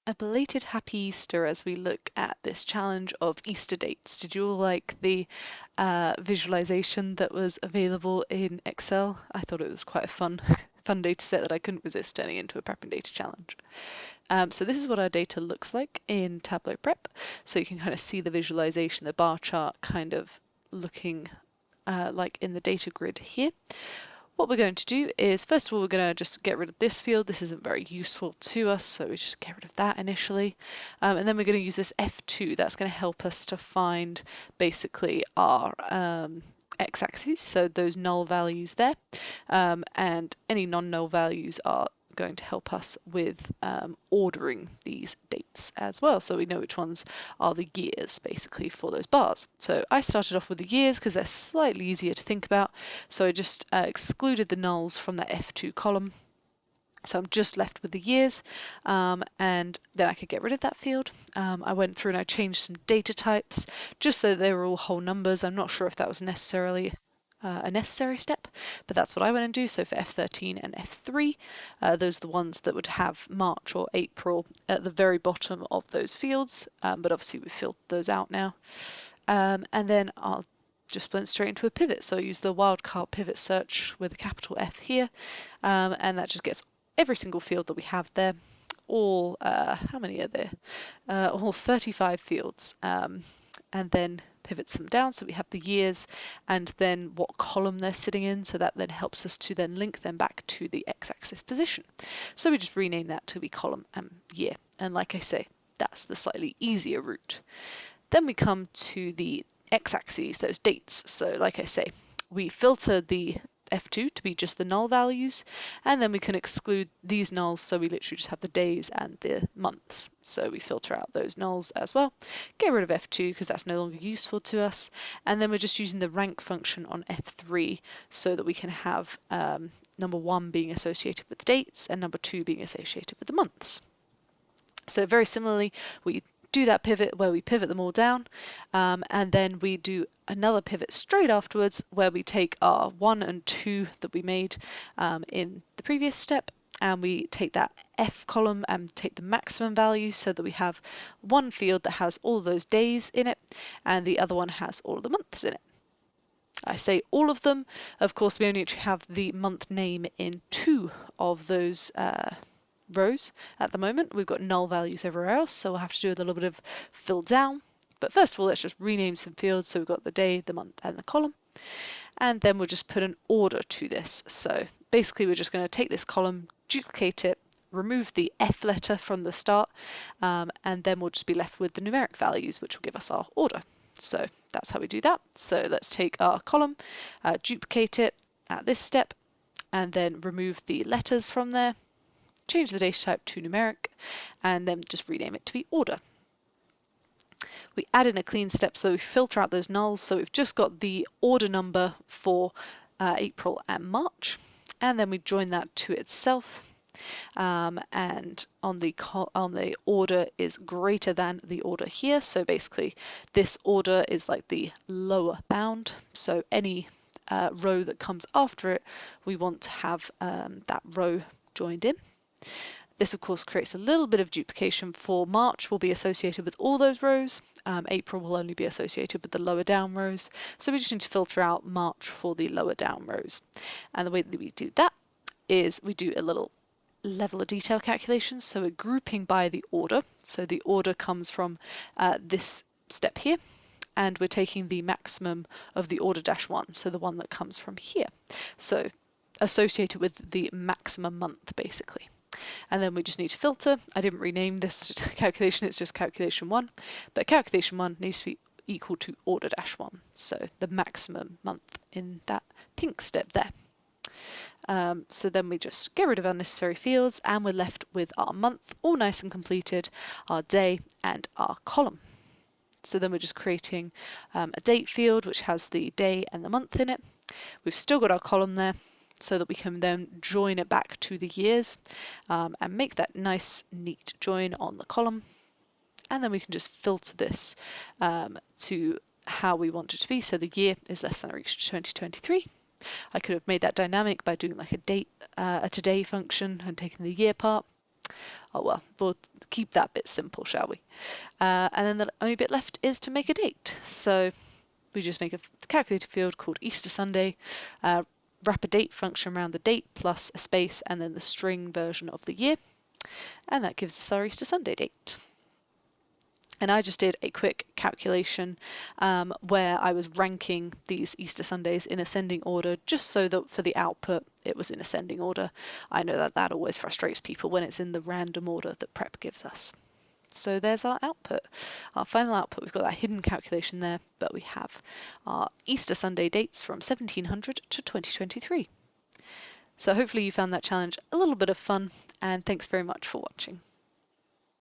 a belated happy Easter as we look at this challenge of Easter dates. Did you all like the visualization that was available in Excel? I thought it was quite a fun data set that I couldn't resist turning into a Preppin data challenge. So this is what our data looks like in Tableau Prep. So you can kind of see the visualization, the bar chart kind of looking like in the data grid here. What we're going to do is, first of all, we're going to just get rid of this field. This isn't very useful to us, so we just get rid of that initially. And then we're going to use this F2. That's going to help us to find basically our x-axis, so those null values there. And any non-null values are going to help us with ordering these dates as well, so we know which ones are the years basically for those bars. So I started off with the years because they're slightly easier to think about, so I just excluded the nulls from that F2 column. So I'm just left with the years, and then I could get rid of that field. I went through and I changed some data types just so they were all whole numbers. I'm not sure if that was necessarily a necessary step, but that's what I went and do. So for F13 and F3, those are the ones that would have March or April at the very bottom of those fields, but obviously we've filled those out now. And then I'll just went straight into a pivot. So I used the wildcard pivot search with a capital F here, and that just gets every single field that we have there. All, how many are there? All 35 fields. And then pivots them down, so we have the years and then what column they're sitting in, so that then helps us to then link them back to the x-axis position. So we just rename that to be column and year, and like I say, that's the slightly easier route. Then we come to the x-axis, those dates. So like I say, we filter the F2 to be just the null values, and then we can exclude these nulls, so we literally just have the days and the months. So we filter out those nulls as well, get rid of F2 because that's no longer useful to us, and then we're just using the rank function on F3 so that we can have number 1 being associated with the dates and number 2 being associated with the months. So very similarly, we do that pivot where we pivot them all down, and then we do another pivot straight afterwards where we take our 1 and 2 that we made in the previous step, and we take that F column and take the maximum value so that we have one field that has all those days in it and the other one has all of the months in it. I say all of them, of course we only have the month name in 2 of those rows at the moment. We've got null values everywhere else, so we'll have to do a little bit of fill down. But first of all, let's just rename some fields. So we've got the day, the month, and the column. And then we'll just put an order to this. So basically, we're just going to take this column, duplicate it, remove the F letter from the start, and then we'll just be left with the numeric values, which will give us our order. So that's how we do that. So let's take our column, duplicate it at this step, and then remove the letters from there, change the data type to numeric, and then just rename it to be order. We add in a clean step, so we filter out those nulls, so we've just got the order number for April and March, and then we join that to itself, and on the order is greater than the order here, so basically this order is like the lower bound, so any row that comes after it, we want to have that row joined in. This of course creates a little bit of duplication. For March will be associated with all those rows, April will only be associated with the lower down rows, so we just need to filter out March for the lower down rows. And the way that we do that is we do a little level of detail calculation, so we're grouping by the order, so the order comes from this step here, and we're taking the maximum of the order -1, so the one that comes from here, so associated with the maximum month basically. And then we just need to filter. I didn't rename this calculation, it's just calculation 1, but calculation 1 needs to be equal to order -1, so the maximum month in that pink step there. So then we just get rid of unnecessary fields and we're left with our month all nice and completed, our day and our column. So then we're just creating a date field which has the day and the month in it. We've still got our column there, so that we can then join it back to the years and make that nice neat join on the column, and then we can just filter this to how we want it to be. So the year is less than or equal to 2023. I could have made that dynamic by doing like a date, a today function and taking the year part, Oh well, we'll keep that bit simple, shall we? And then the only bit left is to make a date. So we just make a calculated field called Easter Sunday, wrap a date function around the date plus a space and then the string version of the year, and that gives us our Easter Sunday date. And I just did a quick calculation where I was ranking these Easter Sundays in ascending order, just so that for the output it was in ascending order. I know that that always frustrates people when it's in the random order that Prep gives us. So there's our output, our final output. We've got that hidden calculation there, but we have our Easter Sunday dates from 1700 to 2023. So hopefully you found that challenge a little bit of fun, and thanks very much for watching.